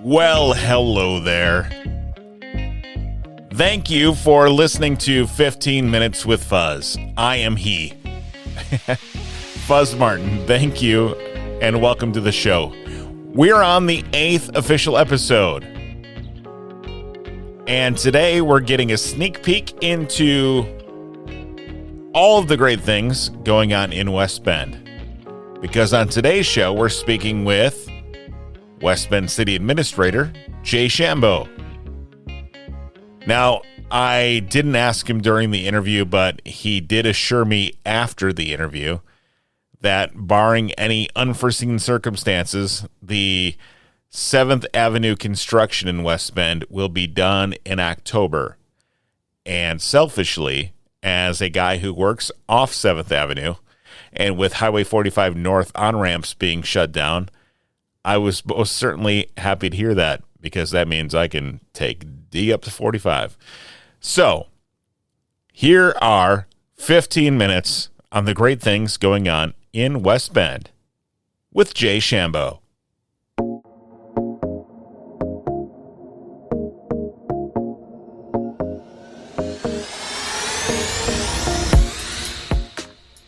Well, hello there. Thank you for listening to 15 Minutes with Fuzz. I am he. Fuzz Martin, thank you, and welcome to the show. We're on the 8th official episode. And today we're getting a sneak peek into all of the great things going on in West Bend. Because on today's show, we're speaking with West Bend City Administrator Jay Shambeau. Now, I didn't ask him during the interview, but he did assure me after the interview that barring any unforeseen circumstances, the 7th Avenue construction in West Bend will be done in October. And selfishly, as a guy who works off 7th Avenue, and with Highway 45 North on-ramps being shut down, I was most certainly happy to hear that, because that means I can take D up to 45. So, here are 15 minutes on the great things going on in West Bend with Jay Shambeau.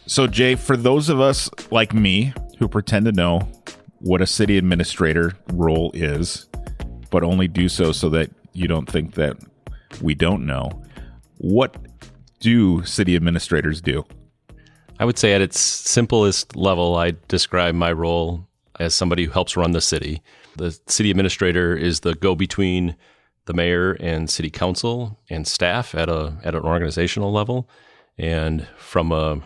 So, Jay, for those of us like me who pretend to know what a city administrator role is, but only do so that you don't think that we don't know, what do city administrators do? I would say at its simplest level, I describe my role as somebody who helps run the city. The city administrator is the go-between the mayor and city council and staff at an organizational level. And from a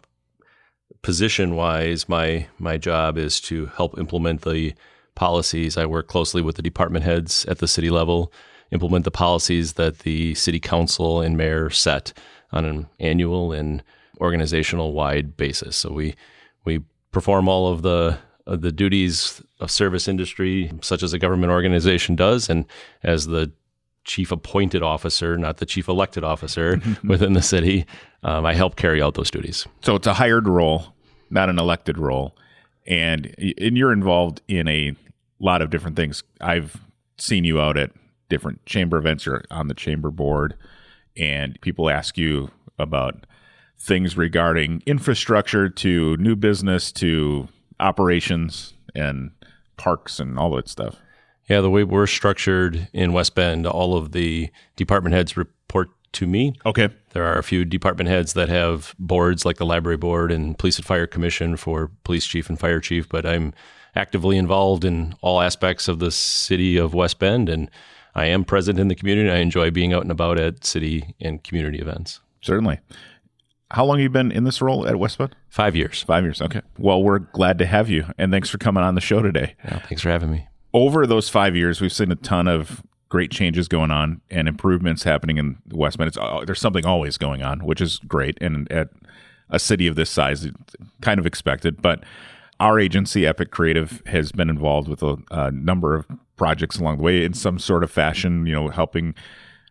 position-wise, my job is to help implement the policies. I work closely with the department heads at the city level, implement the policies that the city council and mayor set on an annual and organizational-wide basis. So we perform all of the duties of service industry, such as a government organization does, and as the chief appointed officer, not the chief elected officer within the city, I help carry out those duties. So it's a hired role, not an elected role, and you're involved in a lot of different things. I've seen you out at different chamber events. You're on the chamber board, and people ask you about things regarding infrastructure to new business to operations and parks and all that stuff. Yeah, the way we're structured in West Bend, all of the department heads report to me. Okay. There are a few department heads that have boards like the library board and police and fire commission for police chief and fire chief, but I'm actively involved in all aspects of the city of West Bend, and I am present in the community. I enjoy being out and about at city and community events. Certainly. How long have you been in this role at West Bend? 5 years. 5 years, okay. Well, we're glad to have you, and thanks for coming on the show today. Yeah, thanks for having me. Over those 5 years, we've seen a ton of great changes going on and improvements happening in West Bend. There's something always going on, which is great. And at a city of this size, it's kind of expected. But our agency, Epic Creative, has been involved with a number of projects along the way in some sort of fashion, helping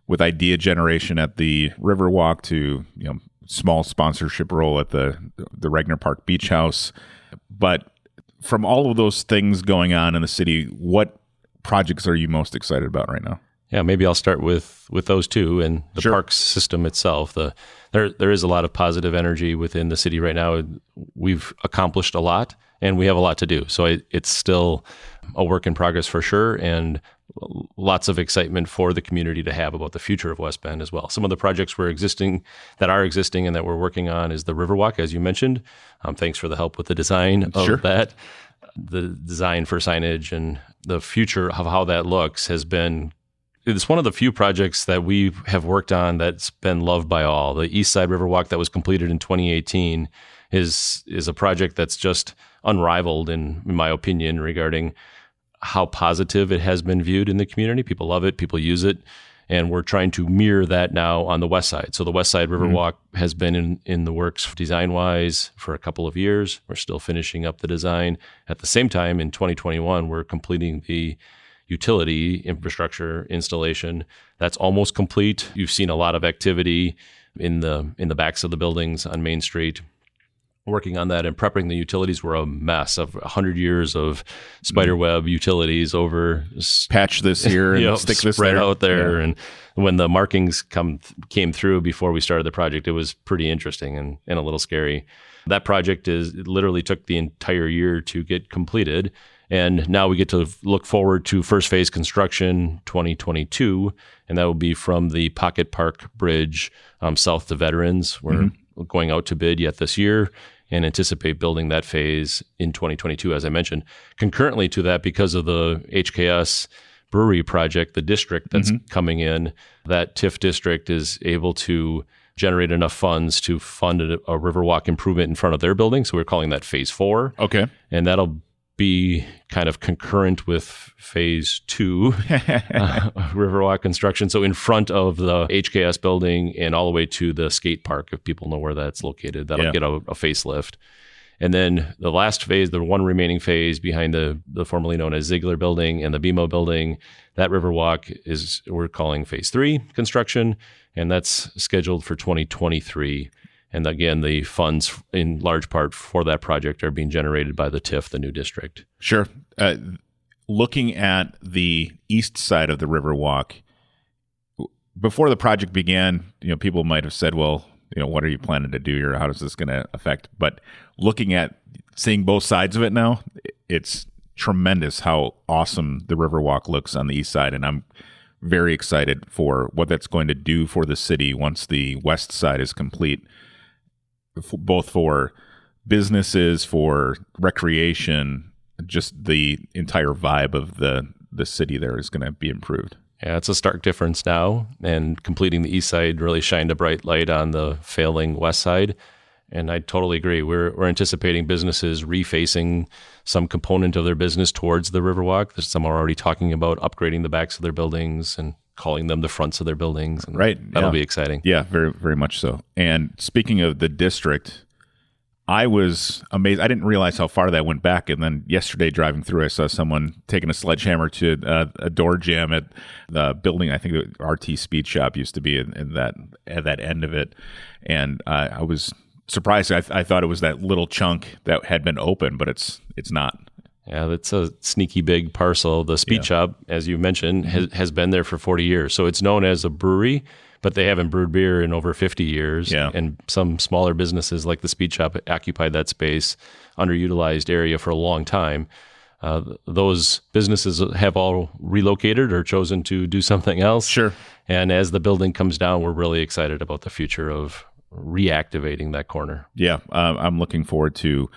with idea generation at the Riverwalk to, small sponsorship role at the Regner Park Beach House. But from all of those things going on in the city, what projects are you most excited about right now? Yeah, maybe I'll start with those two and the Sure. parks system itself. There is a lot of positive energy within the city right now. We've accomplished a lot, and we have a lot to do. So it's still a work in progress for sure, and lots of excitement for the community to have about the future of West Bend as well. Some of the projects that are existing and that we're working on is the Riverwalk, as you mentioned. Thanks for the help with the design of Sure. that. The design for signage and the future of how that looks it's one of the few projects that we have worked on that's been loved by all. The East Side Riverwalk that was completed in 2018 is a project that's just unrivaled in my opinion regarding how positive it has been viewed in the community. People love it, people use it, and we're trying to mirror that now on the west side. So the West Side Riverwalk has been in the works design-wise for a couple of years. We're still finishing up the design. At the same time, in 2021, we're completing the utility infrastructure installation. That's almost complete. You've seen a lot of activity in the backs of the buildings on Main Street. working on that, and prepping the utilities were a mess of 100 years of spiderweb utilities over patch this here and stick this spread there out there. Yeah. And when the markings came through before we started the project, it was pretty interesting and a little scary. That project it literally took the entire year to get completed. And now we get to look forward to first phase construction 2022. And that will be from the Pocket Park Bridge south to Veterans. We're going out to bid yet this year and anticipate building that phase in 2022, as I mentioned. Concurrently to that, because of the HKS brewery project, the district that's coming in, that TIF district is able to generate enough funds to fund a Riverwalk improvement in front of their building. So we're calling that phase 4. Okay. And that'll be kind of concurrent with phase 2 Riverwalk construction. So in front of the HKS building and all the way to the skate park, if people know where that's located, that'll get a facelift. And then the last phase, the one remaining phase behind the formerly known as Ziegler building and the BMO building, that Riverwalk we're calling phase 3 construction, and that's scheduled for 2023. And again, the funds in large part for that project are being generated by the TIF, the new district. Sure. Looking at the east side of the Riverwalk, before the project began, people might have said, well, what are you planning to do here? How is this going to affect? But seeing both sides of it now, it's tremendous how awesome the Riverwalk looks on the east side. And I'm very excited for what that's going to do for the city once the west side is complete, both for businesses, for recreation, just the entire vibe of the city there is going to be improved. Yeah, it's a stark difference now, and completing the east side really shined a bright light on the failing west side. And I totally agree. We're anticipating businesses refacing some component of their business towards the Riverwalk. Some are already talking about upgrading the backs of their buildings and calling them the fronts of their buildings. And right. That'll be exciting. Yeah, very, very much so. And speaking of the district, I was amazed. I didn't realize how far that went back. And then yesterday driving through, I saw someone taking a sledgehammer to a door jam at the building. I think the RT Speed Shop used to be at that end of it. And I was surprised. I thought it was that little chunk that had been open, but it's not. Yeah, that's a sneaky big parcel. The Speed Shop, as you mentioned, has been there for 40 years. So it's known as a brewery, but they haven't brewed beer in over 50 years. Yeah. And some smaller businesses like the Speed Shop occupied that space, underutilized area for a long time. Those businesses have all relocated or chosen to do something else. Sure. And as the building comes down, we're really excited about the future of reactivating that corner. Yeah, I'm looking forward to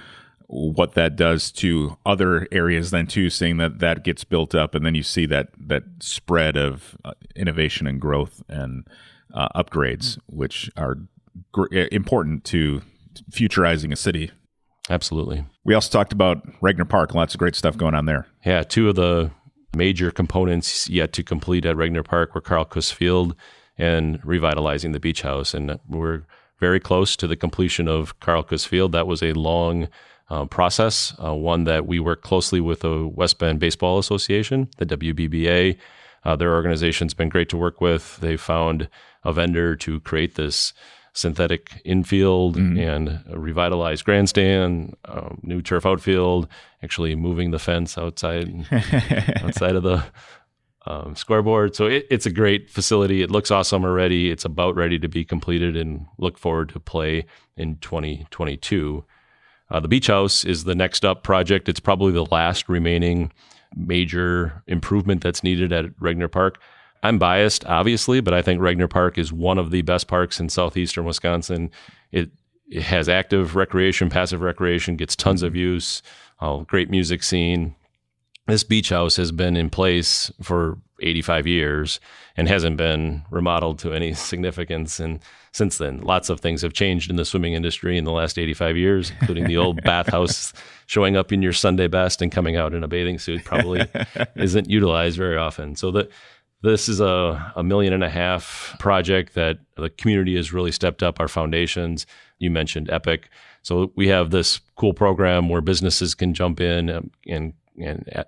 what that does to other areas then too, seeing that gets built up, and then you see that spread of innovation and growth and upgrades, which are important to futurizing a city. Absolutely. We also talked about Regner Park. Lots of great stuff going on there. Yeah, two of the major components yet to complete at Regner Park were Carl Kuss Field and revitalizing the beach house. And we're very close to the completion of Carl Kuss Field. That was a long process, one that we work closely with the West Bend Baseball Association, the WBBA. Their organization's been great to work with. They found a vendor to create this synthetic infield and a revitalized grandstand, new turf outfield, actually moving the fence outside of the scoreboard. So it's a great facility. It looks awesome already. It's about ready to be completed and look forward to play in 2022. The beach house is the next up project. It's probably the last remaining major improvement that's needed at Regner Park. I'm biased, obviously, but I think Regner Park is one of the best parks in southeastern Wisconsin. It has active recreation, passive recreation, gets tons of use, great music scene. This beach house has been in place for 85 years and hasn't been remodeled to any significance. And since then, lots of things have changed in the swimming industry in the last 85 years, including the old bathhouse. Showing up in your Sunday best and coming out in a bathing suit probably isn't utilized very often. So this is a $1.5 million project that the community has really stepped up our foundations. You mentioned Epic. So we have this cool program where businesses can jump in and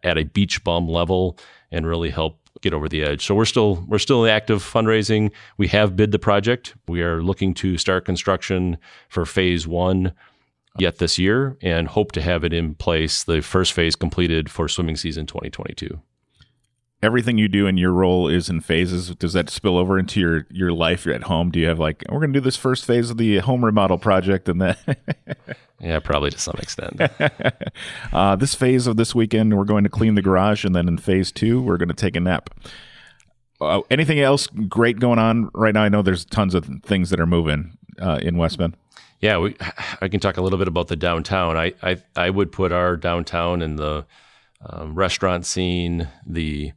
at a beach bum level and really help get over the edge. So we're still in active fundraising. We have bid the project. We are looking to start construction for phase 1 yet this year, and hope to have it in place, the first phase completed for swimming season 2022. Everything you do in your role is in phases. Does that spill over into your life at home? Do you have like, we're going to do this first phase of the home remodel project and then? Yeah, probably to some extent. This phase of this weekend, we're going to clean the garage. And then in phase 2, we're going to take a nap. Anything else great going on right now? I know there's tons of things that are moving in West Bend. Yeah, I can talk a little bit about the downtown. I would put our downtown in the restaurant scene, the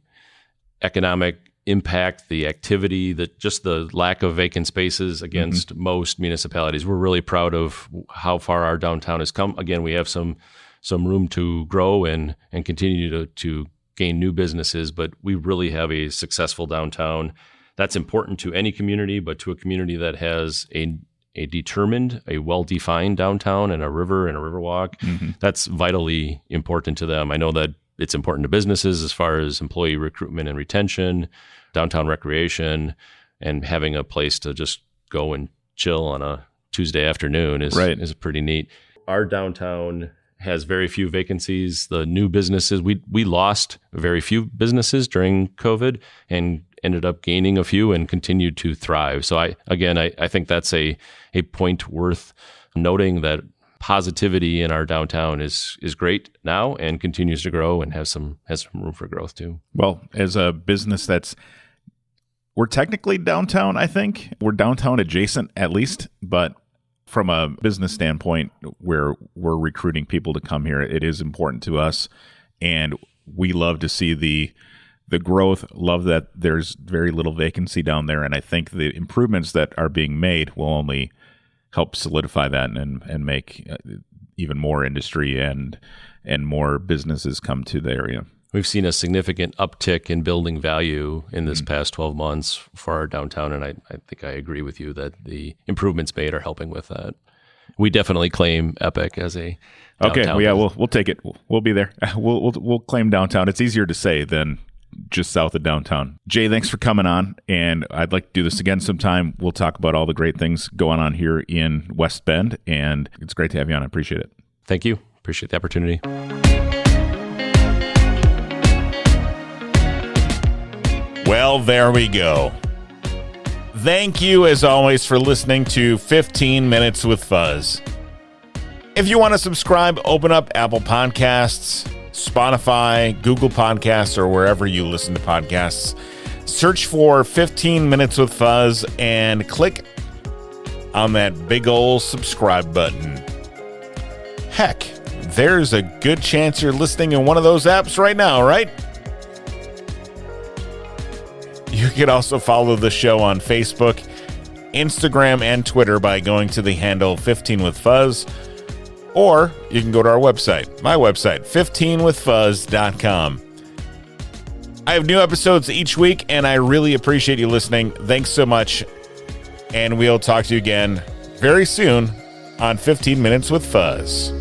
economic impact, the activity, just the lack of vacant spaces against most municipalities. We're really proud of how far our downtown has come. Again, we have some room to grow and continue to gain new businesses, but we really have a successful downtown. That's important to any community, but to a community that has a determined, a well-defined downtown and a river walk, that's vitally important to them. I know that it's important to businesses as far as employee recruitment and retention, downtown recreation, and having a place to just go and chill on a Tuesday afternoon is pretty neat. Our downtown has very few vacancies. The new businesses, we lost very few businesses during COVID and ended up gaining a few and continued to thrive. So I think that's a point worth noting, that positivity in our downtown is great now and continues to grow and has some room for growth too. Well, as a business we're technically downtown, I think. We're downtown adjacent at least, but from a business standpoint where we're recruiting people to come here, it is important to us. And we love to see the growth, love that there's very little vacancy down there. And I think the improvements that are being made will only help solidify that and make even more industry and more businesses come to the area. We've seen a significant uptick in building value in this past 12 months for our downtown, and I think I agree with you that the improvements made are helping with that. We definitely claim Epic as a downtown. Okay, well, yeah, we'll take it. We'll be there. We'll claim downtown. It's easier to say than just south of downtown. Jay, thanks for coming on, and I'd like to do this again sometime. We'll talk about all the great things going on here in West Bend, and it's great to have you on. I appreciate it. Thank you. Appreciate the opportunity. Well, there we go. Thank you, as always, for listening to 15 Minutes with Fuzz. If you want to subscribe, open up Apple Podcasts, Spotify, Google Podcasts, or wherever you listen to podcasts. Search for 15 Minutes with Fuzz and click on that big old subscribe button. Heck, there's a good chance you're listening in one of those apps right now, right? You can also follow the show on Facebook, Instagram, and Twitter by going to the handle 15 with Fuzz. Or you can go to our website, my website, 15withfuzz.com. I have new episodes each week, and I really appreciate you listening. Thanks so much. And we'll talk to you again very soon on 15 Minutes with Fuzz.